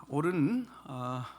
오늘은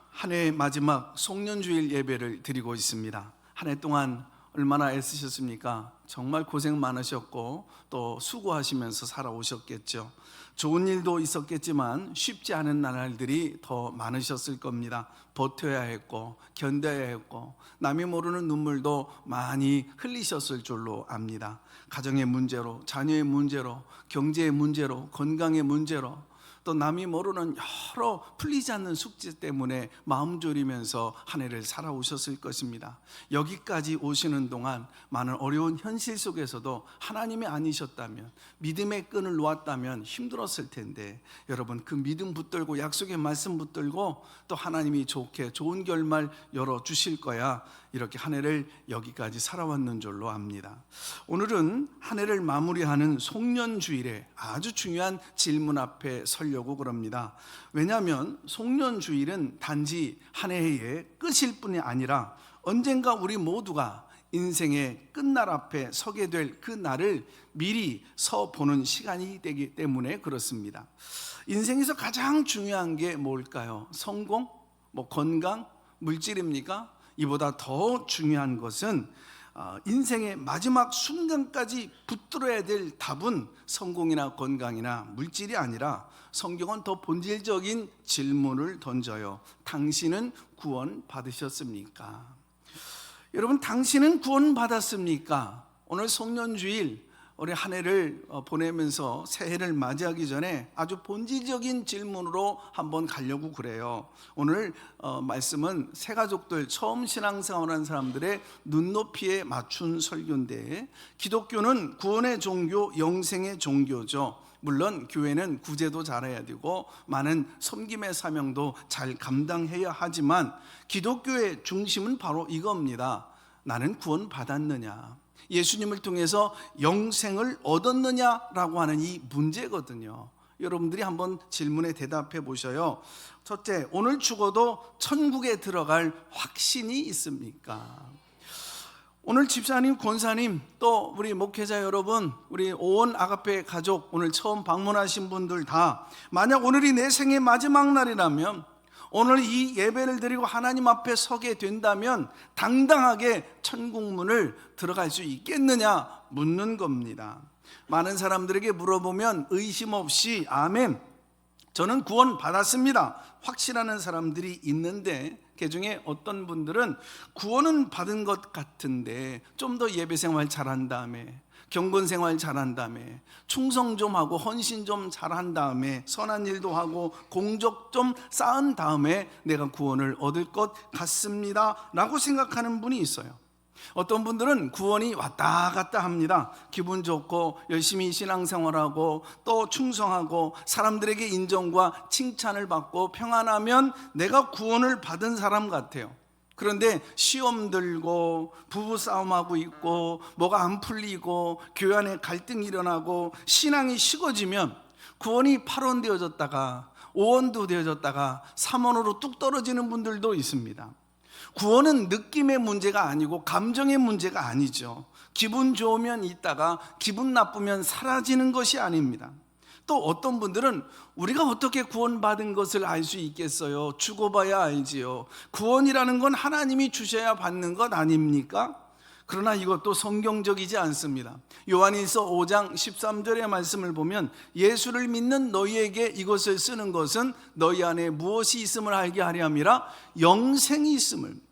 한 해 마지막 송년주일 예배를 드리고 있습니다. 한 해 동안 얼마나 애쓰셨습니까? 정말 고생 많으셨고 또 수고하시면서 살아오셨겠죠. 좋은 일도 있었겠지만 쉽지 않은 나날들이 더 많으셨을 겁니다. 버텨야 했고 견뎌야 했고 남이 모르는 눈물도 많이 흘리셨을 줄로 압니다. 가정의 문제로, 자녀의 문제로, 경제의 문제로, 건강의 문제로, 또 남이 모르는 여러 풀리지 않는 숙제 때문에 마음 졸이면서 한 해를 살아오셨을 것입니다. 여기까지 오시는 동안 많은 어려운 현실 속에서도 하나님이 아니셨다면, 믿음의 끈을 놓았다면 힘들었을 텐데, 여러분 그 믿음 붙들고 약속의 말씀 붙들고 또 하나님이 좋은 결말 열어주실 거야, 이렇게 한 해를 여기까지 살아왔는 줄로 압니다. 오늘은 한 해를 마무리하는 송년주일에 아주 중요한 질문 앞에 서려고 그럽니다. 왜냐하면 송년주일은 단지 한 해의 끝일 뿐이 아니라 언젠가 우리 모두가 인생의 끝날 앞에 서게 될 그 날을 미리 서보는 시간이 되기 때문에 그렇습니다. 인생에서 가장 중요한 게 뭘까요? 성공? 건강? 물질입니까? 이보다 더 중요한 것은 인생의 마지막 순간까지 붙들어야 될 답은 성공이나 건강이나 물질이 아니라, 성경은 더 본질적인 질문을 던져요. 당신은 구원 받으셨습니까? 여러분, 당신은 구원 받았습니까? 오늘 송년주일 우리 한 해를 보내면서 새해를 맞이하기 전에 아주 본질적인 질문으로 한번 가려고 그래요. 오늘 말씀은 새 가족들, 처음 신앙생활한 사람들의 눈높이에 맞춘 설교인데, 기독교는 구원의 종교, 영생의 종교죠. 물론 교회는 구제도 잘해야 되고 많은 섬김의 사명도 잘 감당해야 하지만 기독교의 중심은 바로 이겁니다. 나는 구원 받았느냐, 예수님을 통해서 영생을 얻었느냐라고 하는 이 문제거든요. 여러분들이 한번 질문에 대답해 보셔요. 첫째, 오늘 죽어도 천국에 들어갈 확신이 있습니까? 오늘 집사님, 권사님, 또 우리 목회자 여러분, 우리 오원 아가페 가족, 오늘 처음 방문하신 분들 다, 만약 오늘이 내 생의 마지막 날이라면, 오늘 이 예배를 드리고 하나님 앞에 서게 된다면 당당하게 천국문을 들어갈 수 있겠느냐 묻는 겁니다. 많은 사람들에게 물어보면 의심 없이 아멘, 저는 구원 받았습니다, 확신하는 사람들이 있는데, 그 중에 어떤 분들은 구원은 받은 것 같은데 좀 더 예배생활 잘한 다음에, 경건생활 잘한 다음에, 충성 좀 하고 헌신 좀 잘한 다음에, 선한 일도 하고 공적 좀 쌓은 다음에 내가 구원을 얻을 것 같습니다 라고 생각하는 분이 있어요. 어떤 분들은 구원이 왔다 갔다 합니다. 기분 좋고 열심히 신앙생활하고 또 충성하고 사람들에게 인정과 칭찬을 받고 평안하면 내가 구원을 받은 사람 같아요. 그런데 시험 들고 부부싸움하고 있고 뭐가 안 풀리고 교회 안에 갈등이 일어나고 신앙이 식어지면 구원이 8원 되어졌다가 5원도 되어졌다가 3원으로 뚝 떨어지는 분들도 있습니다. 구원은 느낌의 문제가 아니고 감정의 문제가 아니죠. 기분 좋으면 있다가 기분 나쁘면 사라지는 것이 아닙니다. 또 어떤 분들은 우리가 어떻게 구원받은 것을 알 수 있겠어요? 죽어봐야 알지요. 구원이라는 건 하나님이 주셔야 받는 것 아닙니까? 그러나 이것도 성경적이지 않습니다. 요한일서 5장 13절의 말씀을 보면, 예수를 믿는 너희에게 이것을 쓰는 것은 너희 안에 무엇이 있음을 알게 하려 함이라, 영생이 있음을.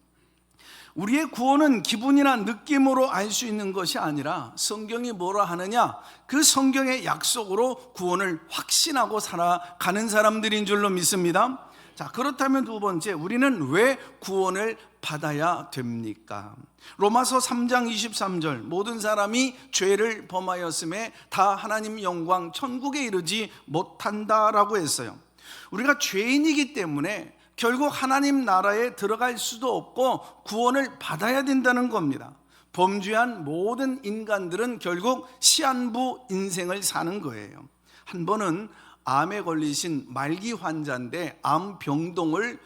우리의 구원은 기분이나 느낌으로 알 수 있는 것이 아니라 성경이 뭐라 하느냐, 그 성경의 약속으로 구원을 확신하고 살아가는 사람들인 줄로 믿습니다. 자, 그렇다면 두 번째, 우리는 왜 구원을 받아야 됩니까? 로마서 3장 23절, 모든 사람이 죄를 범하였음에 다 하나님 영광 천국에 이르지 못한다라고 했어요. 우리가 죄인이기 때문에 결국 하나님 나라에 들어갈 수도 없고 구원을 받아야 된다는 겁니다. 범죄한 모든 인간들은 결국 시한부 인생을 사는 거예요. 한 번은 암에 걸리신 말기 환자인데 암병동을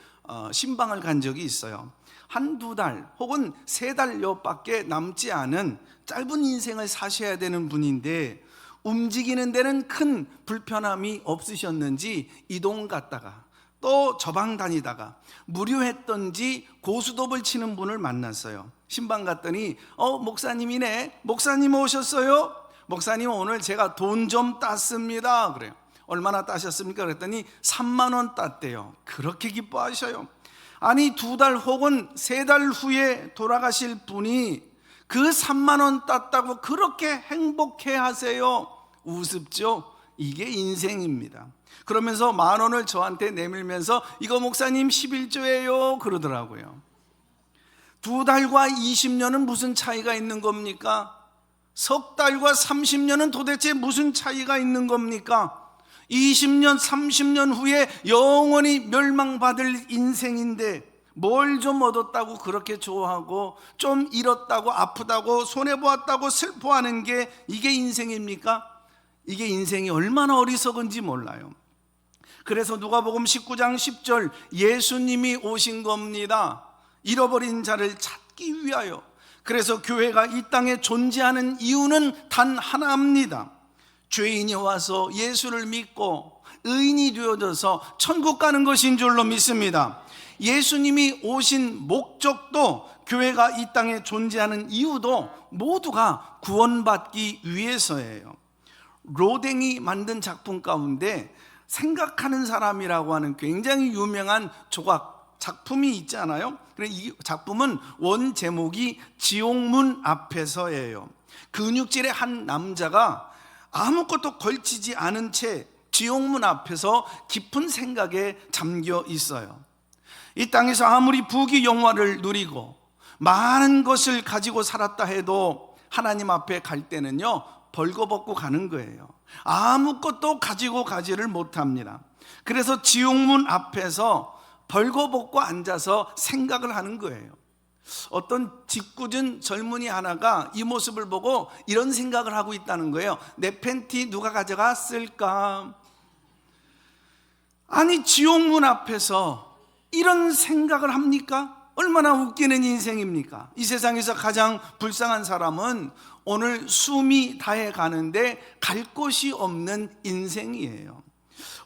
신방을 간 적이 있어요. 한두 달 혹은 3달여밖에 남지 않은 짧은 인생을 사셔야 되는 분인데, 움직이는 데는 큰 불편함이 없으셨는지 이동 갔다가 또 저방 다니다가 무료했던지 고스톱을 치는 분을 만났어요. 신방 갔더니 목사님이네. 목사님 오셨어요? 목사님 오늘 제가 돈 좀 땄습니다. 그래요. 얼마나 따셨습니까? 그랬더니 3만 원 땄대요. 그렇게 기뻐하셔요. 아니 2달 혹은 3달 후에 돌아가실 분이 그 3만 원 땄다고 그렇게 행복해 하세요. 우습죠? 이게 인생입니다. 그러면서 10,000원을 저한테 내밀면서 이거 목사님 11조예요 그러더라고요. 2달과 20년은 무슨 차이가 있는 겁니까? 석 달과 30년은 도대체 무슨 차이가 있는 겁니까? 20년, 30년 후에 영원히 멸망받을 인생인데 뭘 좀 얻었다고 그렇게 좋아하고 좀 잃었다고 아프다고 손해보았다고 슬퍼하는 게 이게 인생입니까? 이게 인생이 얼마나 어리석은지 몰라요. 그래서 누가복음 19장 10절 예수님이 오신 겁니다. 잃어버린 자를 찾기 위하여. 그래서 교회가 이 땅에 존재하는 이유는 단 하나입니다. 죄인이 와서 예수를 믿고 의인이 되어져서 천국 가는 것인 줄로 믿습니다. 예수님이 오신 목적도 교회가 이 땅에 존재하는 이유도 모두가 구원받기 위해서예요. 로댕이 만든 작품 가운데 생각하는 사람이라고 하는 굉장히 유명한 조각 작품이 있잖아요. 이 작품은 원 제목이 지옥문 앞에서예요. 근육질의 한 남자가 아무것도 걸치지 않은 채 지옥문 앞에서 깊은 생각에 잠겨 있어요. 이 땅에서 아무리 부귀 영화를 누리고 많은 것을 가지고 살았다 해도 하나님 앞에 갈 때는요 벌거벗고 가는 거예요. 아무것도 가지고 가지를 못합니다. 그래서 지옥문 앞에서 벌거벗고 앉아서 생각을 하는 거예요. 어떤 짓궂은 젊은이 하나가 이 모습을 보고 이런 생각을 하고 있다는 거예요. 내 팬티 누가 가져갔을까? 아니 지옥문 앞에서 이런 생각을 합니까? 얼마나 웃기는 인생입니까? 이 세상에서 가장 불쌍한 사람은 오늘 숨이 다해 가는데 갈 곳이 없는 인생이에요.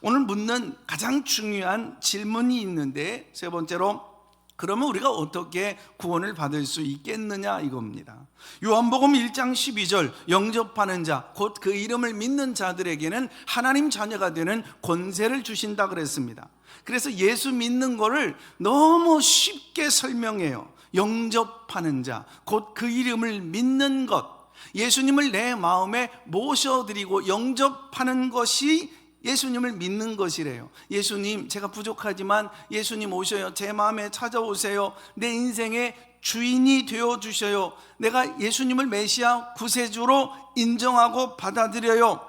오늘 묻는 가장 중요한 질문이 있는데 세 번째로 그러면 우리가 어떻게 구원을 받을 수 있겠느냐 이겁니다. 요한복음 1장 12절 영접하는 자 곧 그 이름을 믿는 자들에게는 하나님 자녀가 되는 권세를 주신다 그랬습니다. 그래서 예수 믿는 거를 너무 쉽게 설명해요. 영접하는 자 곧 그 이름을 믿는 것, 예수님을 내 마음에 모셔드리고 영접하는 것이 예수님을 믿는 것이래요. 예수님 제가 부족하지만 예수님 오셔요. 제 마음에 찾아오세요. 내 인생의 주인이 되어주셔요. 내가 예수님을 메시아 구세주로 인정하고 받아들여요.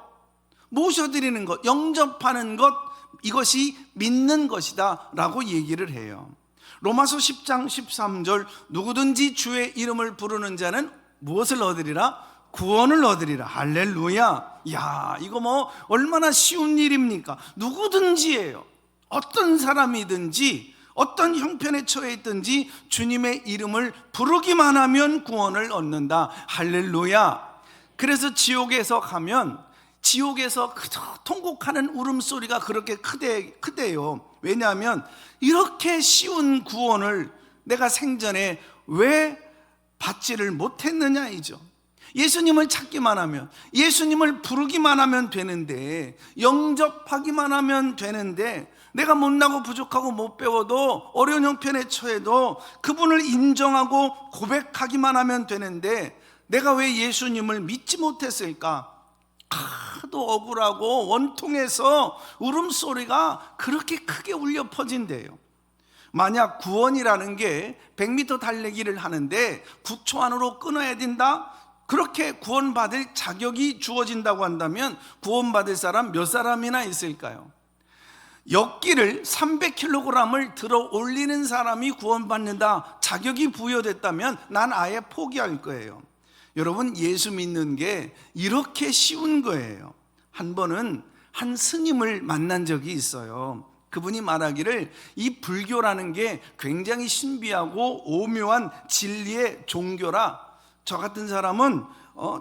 모셔드리는 것, 영접하는 것, 이것이 믿는 것이다 라고 얘기를 해요. 로마서 10장 13절 누구든지 주의 이름을 부르는 자는 무엇을 얻으리라? 구원을 얻으리라. 할렐루야. 야, 이거 뭐 얼마나 쉬운 일입니까? 누구든지예요. 어떤 사람이든지 어떤 형편에 처해 있든지 주님의 이름을 부르기만 하면 구원을 얻는다. 할렐루야. 그래서 지옥에서 가면 지옥에서 통곡하는 울음소리가 그렇게 크대요. 왜냐하면 이렇게 쉬운 구원을 내가 생전에 왜 받지를 못했느냐이죠. 예수님을 찾기만 하면, 예수님을 부르기만 하면 되는데, 영접하기만 하면 되는데, 내가 못나고 부족하고 못 배워도 어려운 형편에 처해도 그분을 인정하고 고백하기만 하면 되는데 내가 왜 예수님을 믿지 못했을까? 하도 억울하고 원통해서 울음소리가 그렇게 크게 울려 퍼진대요. 만약 구원이라는 게 100m 달리기를 하는데 9초 안으로 끊어야 된다? 그렇게 구원받을 자격이 주어진다고 한다면 구원받을 사람 몇 사람이나 있을까요? 역기를 300kg을 들어 올리는 사람이 구원받는다 자격이 부여됐다면 난 아예 포기할 거예요. 여러분, 예수 믿는 게 이렇게 쉬운 거예요. 한 번은 한 스님을 만난 적이 있어요. 그분이 말하기를 이 불교라는 게 굉장히 신비하고 오묘한 진리의 종교라 저 같은 사람은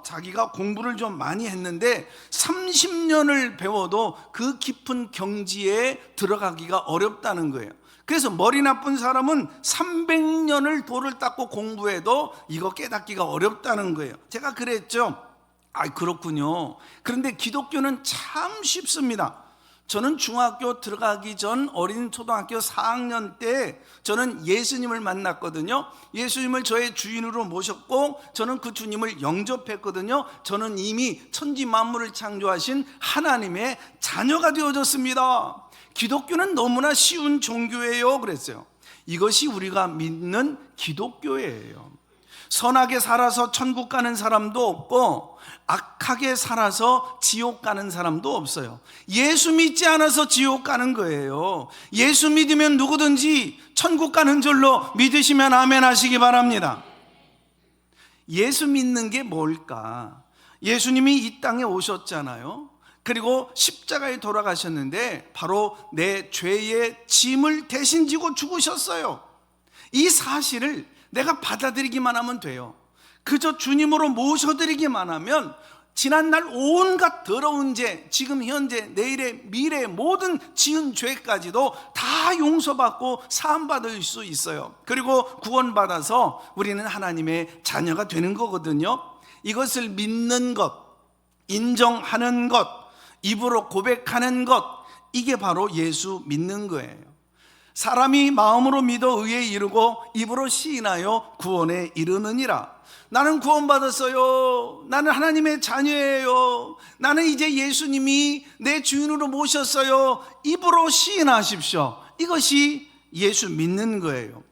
자기가 공부를 좀 많이 했는데 30년을 배워도 그 깊은 경지에 들어가기가 어렵다는 거예요. 그래서 머리 나쁜 사람은 300년을 돌을 닦고 공부해도 이거 깨닫기가 어렵다는 거예요. 제가 그랬죠. 그렇군요. 그런데 기독교는 참 쉽습니다. 저는 중학교 들어가기 전 어린 초등학교 4학년 때 저는 예수님을 만났거든요. 예수님을 저의 주인으로 모셨고 저는 그 주님을 영접했거든요. 저는 이미 천지 만물을 창조하신 하나님의 자녀가 되어졌습니다. 기독교는 너무나 쉬운 종교예요 그랬어요. 이것이 우리가 믿는 기독교예요. 선하게 살아서 천국 가는 사람도 없고 악하게 살아서 지옥 가는 사람도 없어요. 예수 믿지 않아서 지옥 가는 거예요. 예수 믿으면 누구든지 천국 가는 줄로 믿으시면 아멘 하시기 바랍니다. 예수 믿는 게 뭘까? 예수님이 이 땅에 오셨잖아요. 그리고 십자가에 돌아가셨는데 바로 내 죄의 짐을 대신 지고 죽으셨어요. 이 사실을 내가 받아들이기만 하면 돼요. 그저 주님으로 모셔드리기만 하면 지난날 온갖 더러운 죄, 지금 현재 내일의 미래의 모든 지은 죄까지도 다 용서받고 사함받을 수 있어요. 그리고 구원받아서 우리는 하나님의 자녀가 되는 거거든요. 이것을 믿는 것, 인정하는 것, 입으로 고백하는 것, 이게 바로 예수 믿는 거예요. 사람이 마음으로 믿어 의에 이르고 입으로 시인하여 구원에 이르느니라. 나는 구원받았어요. 나는 하나님의 자녀예요. 나는 이제 예수님이 내 주인으로 모셨어요. 입으로 시인하십시오. 이것이 예수 믿는 거예요.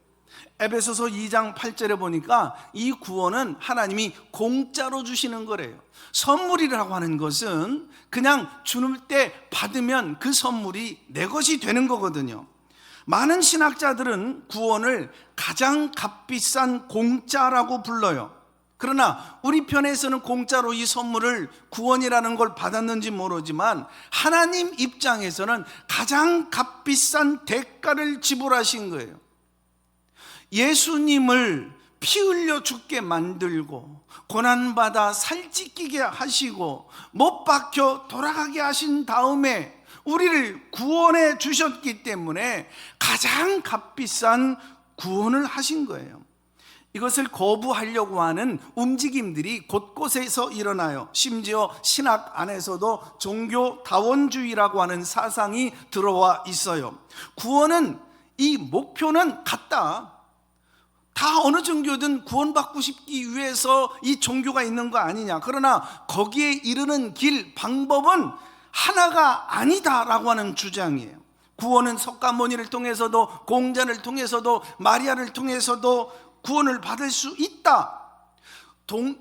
에베소서 2장 8절에 보니까 이 구원은 하나님이 공짜로 주시는 거래요. 선물이라고 하는 것은 그냥 주는 때 받으면 그 선물이 내 것이 되는 거거든요. 많은 신학자들은 구원을 가장 값비싼 공짜라고 불러요. 그러나 우리 편에서는 공짜로 이 선물을 구원이라는 걸 받았는지 모르지만 하나님 입장에서는 가장 값비싼 대가를 지불하신 거예요. 예수님을 피 흘려 죽게 만들고 고난받아 살찌끼게 하시고 못 박혀 돌아가게 하신 다음에 우리를 구원해 주셨기 때문에 가장 값비싼 구원을 하신 거예요. 이것을 거부하려고 하는 움직임들이 곳곳에서 일어나요. 심지어 신학 안에서도 종교다원주의라고 하는 사상이 들어와 있어요. 구원은 이 목표는 같다. 다 어느 종교든 구원받고 싶기 위해서 이 종교가 있는 거 아니냐. 그러나 거기에 이르는 길, 방법은 하나가 아니다라고 하는 주장이에요. 구원은 석가모니를 통해서도 공자를 통해서도 마리아를 통해서도 구원을 받을 수 있다.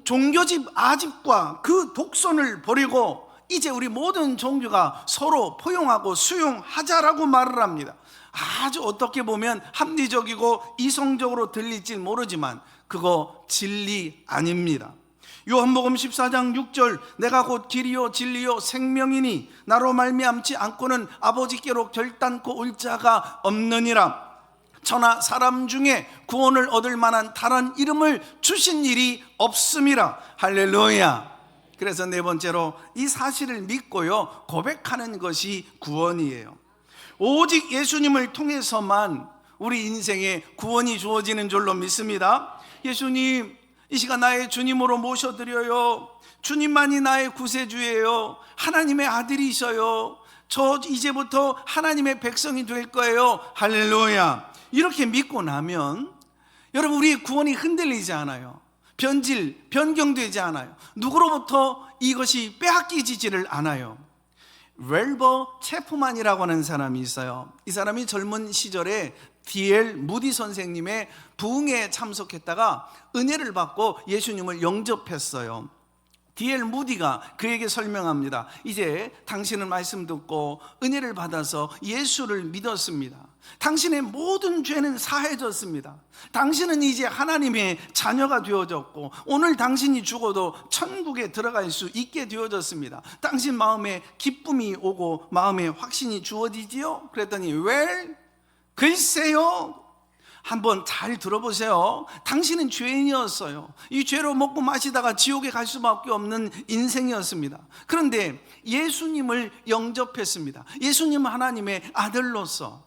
종교집 아집과 그 독선을 버리고 이제 우리 모든 종교가 서로 포용하고 수용하자라고 말을 합니다. 아주 어떻게 보면 합리적이고 이성적으로 들릴지 모르지만 그거 진리 아닙니다. 요한복음 14장 6절 내가 곧 길이요 진리요 생명이니 나로 말미암지 않고는 아버지께로 결단코 올 자가 없느니라. 천하 사람 중에 구원을 얻을 만한 다른 이름을 주신 일이 없음이라. 할렐루야. 그래서 네 번째로 이 사실을 믿고요 고백하는 것이 구원이에요. 오직 예수님을 통해서만 우리 인생에 구원이 주어지는 줄로 믿습니다. 예수님, 이 시간 나의 주님으로 모셔드려요. 주님만이 나의 구세주예요. 하나님의 아들이셔요. 저 이제부터 하나님의 백성이 될 거예요. 할렐루야. 이렇게 믿고 나면 여러분 우리의 구원이 흔들리지 않아요. 변경되지 않아요. 누구로부터 이것이 빼앗기지를 않아요. 웰버 체프만이라고 하는 사람이 있어요. 이 사람이 젊은 시절에 D.L. 무디 선생님의 부흥회에 참석했다가 은혜를 받고 예수님을 영접했어요. D.L. 무디가 그에게 설명합니다. 이제 당신은 말씀 듣고 은혜를 받아서 예수를 믿었습니다. 당신의 모든 죄는 사해졌습니다. 당신은 이제 하나님의 자녀가 되어졌고 오늘 당신이 죽어도 천국에 들어갈 수 있게 되어졌습니다. 당신 마음에 기쁨이 오고 마음에 확신이 주어지지요? 그랬더니 글쎄요, 한번 잘 들어보세요. 당신은 죄인이었어요. 이 죄로 먹고 마시다가 지옥에 갈 수밖에 없는 인생이었습니다. 그런데 예수님을 영접했습니다. 예수님은 하나님의 아들로서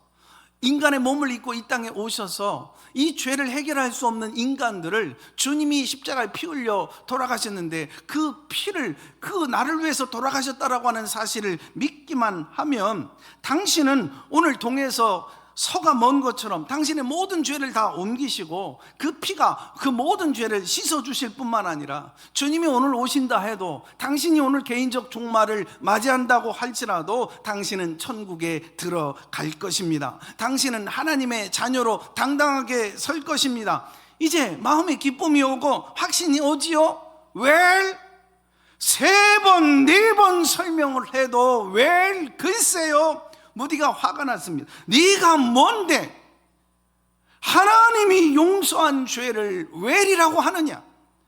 인간의 몸을 입고 이 땅에 오셔서 이 죄를 해결할 수 없는 인간들을, 주님이 십자가에 피 흘려 돌아가셨는데 그 피를, 그 나를 위해서 돌아가셨다라고 하는 사실을 믿기만 하면 당신은 오늘 동에서 서가 먼 것처럼 당신의 모든 죄를 다 옮기시고 그 피가 그 모든 죄를 씻어주실 뿐만 아니라, 주님이 오늘 오신다 해도, 당신이 오늘 개인적 종말을 맞이한다고 할지라도 당신은 천국에 들어갈 것입니다. 당신은 하나님의 자녀로 당당하게 설 것입니다. 이제 마음에 기쁨이 오고 확신이 오지요? 왜? 3번, 4번 설명을 해도 왜? 글쎄요, 무디가 화가 났습니다. 네가 뭔데 하나님이 용서한 죄를 왜이라고 하느냐?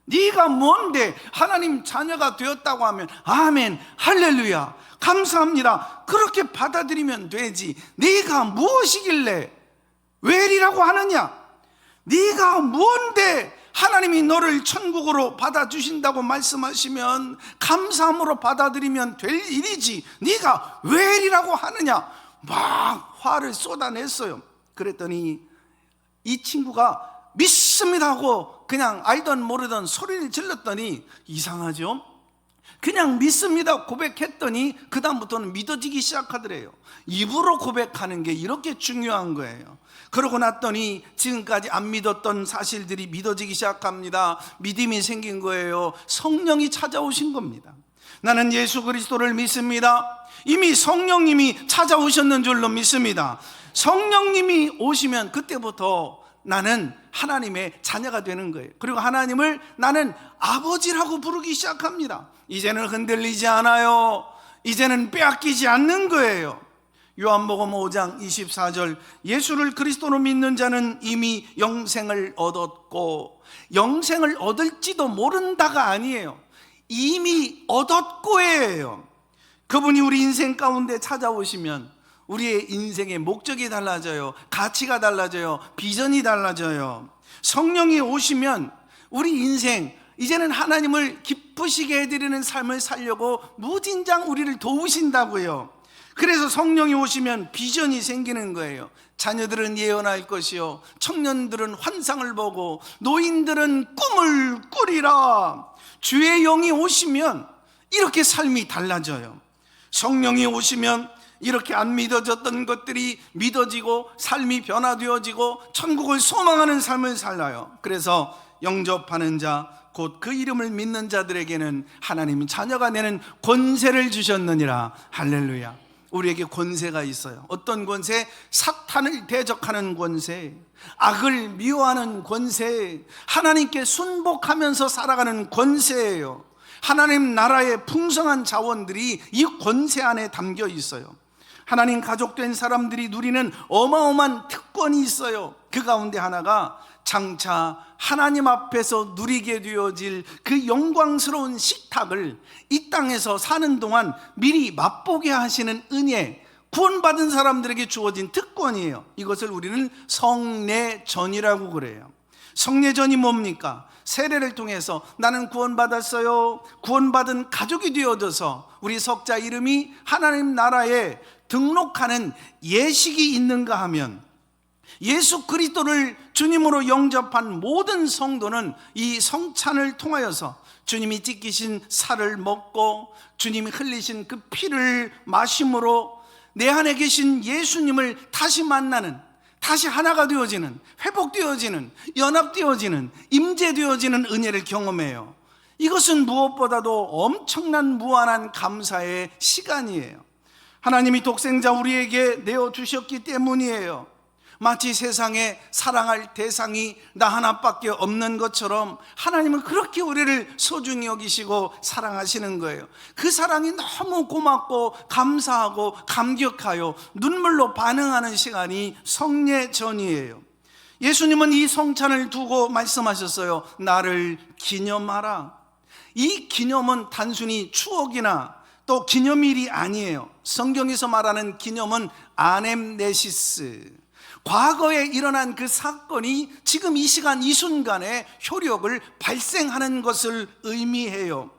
네가 뭔데 하나님 자녀가 되었다고 하면 아멘, 할렐루야, 감사합니다, 그렇게 받아들이면 되지. 네가 무엇이길래 왜이라고 하느냐? 네가 뭔데 하나님이 너를 천국으로 받아주신다고 말씀하시면 감사함으로 받아들이면 될 일이지, 네가 왜 이라고 하느냐? 막 화를 쏟아냈어요. 그랬더니 이 친구가 믿습니다 하고 그냥 알던 모르던 소리를 질렀더니, 이상하죠? 그냥 믿습니다 고백했더니 그 다음부터는 믿어지기 시작하더래요. 입으로 고백하는 게 이렇게 중요한 거예요. 그러고 났더니 지금까지 안 믿었던 사실들이 믿어지기 시작합니다. 믿음이 생긴 거예요. 성령이 찾아오신 겁니다. 나는 예수 그리스도를 믿습니다. 이미 성령님이 찾아오셨는 줄로 믿습니다. 성령님이 오시면 그때부터 나는 하나님의 자녀가 되는 거예요. 그리고 하나님을 나는 아버지라고 부르기 시작합니다. 이제는 흔들리지 않아요. 이제는 빼앗기지 않는 거예요. 요한복음 5장 24절, 예수를 그리스도로 믿는 자는 이미 영생을 얻었고, 영생을 얻을지도 모른다가 아니에요. 이미 얻었고예요. 그분이 우리 인생 가운데 찾아오시면 우리의 인생의 목적이 달라져요. 가치가 달라져요. 비전이 달라져요. 성령이 오시면 우리 인생, 이제는 하나님을 기쁘시게 해드리는 삶을 살려고 무진장 우리를 도우신다고요. 그래서 성령이 오시면 비전이 생기는 거예요. 자녀들은 예언할 것이요, 청년들은 환상을 보고, 노인들은 꿈을 꾸리라. 주의 영이 오시면 이렇게 삶이 달라져요. 성령이 오시면 이렇게 안 믿어졌던 것들이 믿어지고 삶이 변화되어지고 천국을 소망하는 삶을 살아요. 그래서 영접하는 자, 곧 그 이름을 믿는 자들에게는 하나님이 자녀가 되는 권세를 주셨느니라. 할렐루야. 우리에게 권세가 있어요. 어떤 권세? 사탄을 대적하는 권세, 악을 미워하는 권세, 하나님께 순복하면서 살아가는 권세예요. 하나님 나라의 풍성한 자원들이 이 권세 안에 담겨 있어요. 하나님 가족된 사람들이 누리는 어마어마한 특권이 있어요. 그 가운데 하나가 장차 하나님 앞에서 누리게 되어질 그 영광스러운 식탁을 이 땅에서 사는 동안 미리 맛보게 하시는 은혜, 구원받은 사람들에게 주어진 특권이에요. 이것을 우리는 성례전이라고 그래요. 성례전이 뭡니까? 세례를 통해서 나는 구원받았어요, 구원받은 가족이 되어져서 우리 석자 이름이 하나님 나라에 등록하는 예식이 있는가 하면, 예수 그리스도를 주님으로 영접한 모든 성도는 이 성찬을 통하여서 주님이 찢기신 살을 먹고 주님이 흘리신 그 피를 마심으로 내 안에 계신 예수님을 다시 만나는, 다시 하나가 되어지는, 회복되어지는, 연합되어지는, 임재되어지는 은혜를 경험해요. 이것은 무엇보다도 엄청난 무한한 감사의 시간이에요. 하나님이 독생자 우리에게 내어주셨기 때문이에요. 마치 세상에 사랑할 대상이 나 하나밖에 없는 것처럼 하나님은 그렇게 우리를 소중히 여기시고 사랑하시는 거예요. 그 사랑이 너무 고맙고 감사하고 감격하여 눈물로 반응하는 시간이 성례전이에요. 예수님은 이 성찬을 두고 말씀하셨어요. 나를 기념하라. 이 기념은 단순히 추억이나 또 기념일이 아니에요. 성경에서 말하는 기념은 아넴네시스, 과거에 일어난 그 사건이 지금 이 시간 이 순간에 효력을 발생하는 것을 의미해요.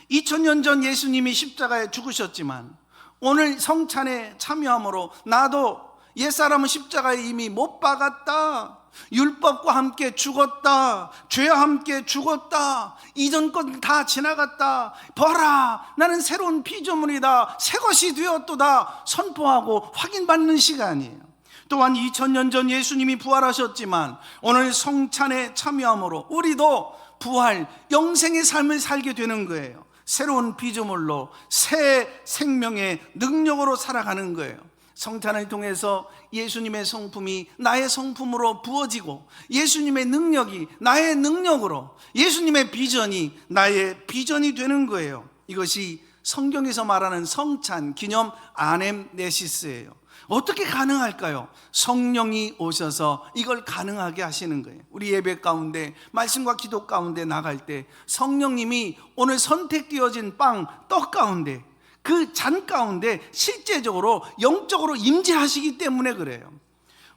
2000년 전 예수님이 십자가에 죽으셨지만 오늘 성찬에 참여함으로 나도 옛사람은 십자가에 이미 못 박았다, 율법과 함께 죽었다, 죄와 함께 죽었다, 이전 건 다 지나갔다, 보라 나는 새로운 피조물이다, 새 것이 되었도다 선포하고 확인받는 시간이에요. 또한 2000년 전 예수님이 부활하셨지만 오늘 성찬에 참여함으로 우리도 부활, 영생의 삶을 살게 되는 거예요. 새로운 피조물로 새 생명의 능력으로 살아가는 거예요. 성찬을 통해서 예수님의 성품이 나의 성품으로 부어지고 예수님의 능력이 나의 능력으로, 예수님의 비전이 나의 비전이 되는 거예요. 이것이 성경에서 말하는 성찬 기념 아넴네시스예요. 어떻게 가능할까요? 성령이 오셔서 이걸 가능하게 하시는 거예요. 우리 예배 가운데, 말씀과 기도 가운데 나갈 때 성령님이 오늘 선택되어진 빵, 떡 가운데, 그 잔 가운데 실제적으로 영적으로 임재하시기 때문에 그래요.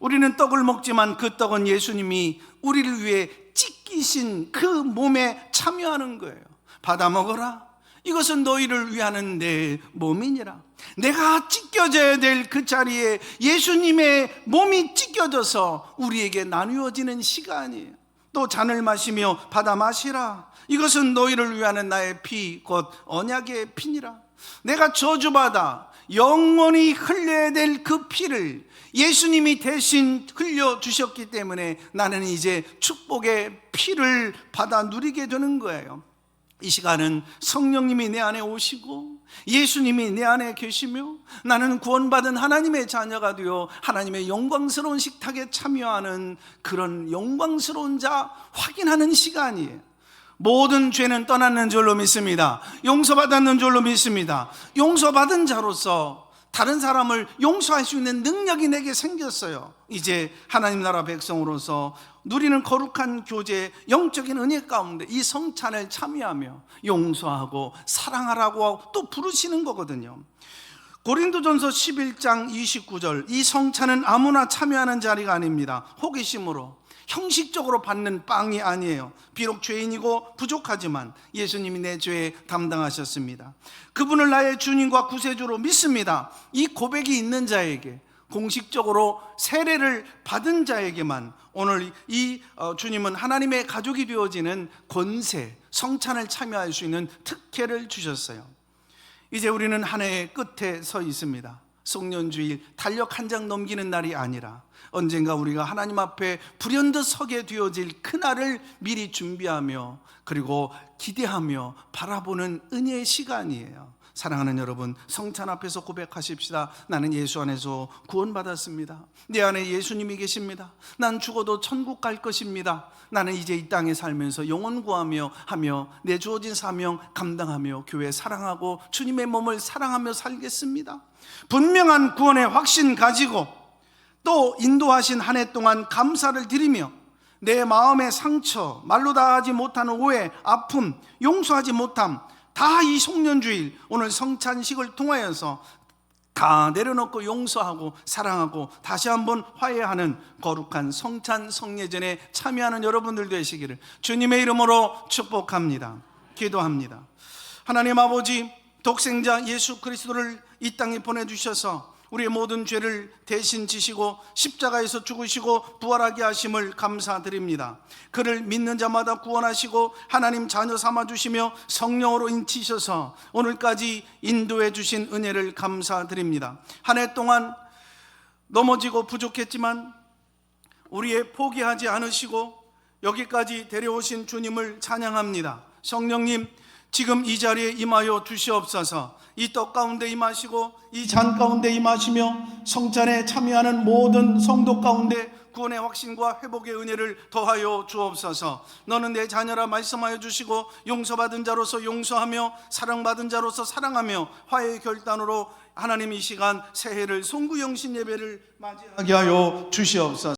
우리는 떡을 먹지만 그 떡은 예수님이 우리를 위해 찢기신 그 몸에 참여하는 거예요. 받아 먹어라, 이것은 너희를 위하는 내 몸이니라. 내가 찢겨져야 될 그 자리에 예수님의 몸이 찢겨져서 우리에게 나누어지는 시간이에요. 또 잔을 마시며 받아 마시라, 이것은 너희를 위하는 나의 피 곧 언약의 피니라. 내가 저주받아 영원히 흘려야 될 그 피를 예수님이 대신 흘려주셨기 때문에 나는 이제 축복의 피를 받아 누리게 되는 거예요. 이 시간은 성령님이 내 안에 오시고 예수님이 내 안에 계시며 나는 구원받은 하나님의 자녀가 되어 하나님의 영광스러운 식탁에 참여하는 그런 영광스러운 자 확인하는 시간이에요. 모든 죄는 떠났는 줄로 믿습니다. 용서받았는 줄로 믿습니다. 용서받은 자로서 다른 사람을 용서할 수 있는 능력이 내게 생겼어요. 이제 하나님 나라 백성으로서 누리는 거룩한 교제, 영적인 은혜 가운데 이 성찬을 참여하며 용서하고 사랑하라고 또 부르시는 거거든요. 고린도전서 11장 29절, 이 성찬은 아무나 참여하는 자리가 아닙니다. 호기심으로 형식적으로 받는 빵이 아니에요. 비록 죄인이고 부족하지만 예수님이 내 죄에 담당하셨습니다. 그분을 나의 주님과 구세주로 믿습니다. 이 고백이 있는 자에게, 공식적으로 세례를 받은 자에게만 오늘 이 주님은 하나님의 가족이 되어지는 권세, 성찬을 참여할 수 있는 특혜를 주셨어요. 이제 우리는 한 해의 끝에 서 있습니다. 송년주일 달력 한 장 넘기는 날이 아니라 언젠가 우리가 하나님 앞에 불현듯 서게 되어질 그날을 미리 준비하며 그리고 기대하며 바라보는 은혜의 시간이에요. 사랑하는 여러분, 성찬 앞에서 고백하십시다. 나는 예수 안에서 구원받았습니다. 내 안에 예수님이 계십니다. 난 죽어도 천국 갈 것입니다. 나는 이제 이 땅에 살면서 영혼 구하며 내 주어진 사명 감당하며 교회 사랑하고 주님의 몸을 사랑하며 살겠습니다. 분명한 구원의 확신 가지고 또 인도하신 한 해 동안 감사를 드리며 내 마음의 상처, 말로 다 하지 못하는 오해, 아픔, 용서하지 못함 다 이 송년주일 오늘 성찬식을 통하여서 다 내려놓고 용서하고 사랑하고 다시 한번 화해하는 거룩한 성찬 성례전에 참여하는 여러분들 되시기를 주님의 이름으로 축복합니다. 기도합니다. 하나님 아버지, 독생자 예수 그리스도를 이 땅에 보내주셔서 우리의 모든 죄를 대신 지시고 십자가에서 죽으시고 부활하게 하심을 감사드립니다. 그를 믿는 자마다 구원하시고 하나님 자녀 삼아주시며 성령으로 인치셔서 오늘까지 인도해 주신 은혜를 감사드립니다. 한 해 동안 넘어지고 부족했지만 우리의 포기하지 않으시고 여기까지 데려오신 주님을 찬양합니다. 성령님, 지금 이 자리에 임하여 주시옵소서. 이 떡 가운데 임하시고 이 잔 가운데 임하시며 성찬에 참여하는 모든 성도 가운데 구원의 확신과 회복의 은혜를 더하여 주옵소서. 너는 내 자녀라 말씀하여 주시고 용서받은 자로서 용서하며 사랑받은 자로서 사랑하며 화해의 결단으로 하나님 이 시간 새해를 송구영신 예배를 맞이하게 하여 주시옵소서.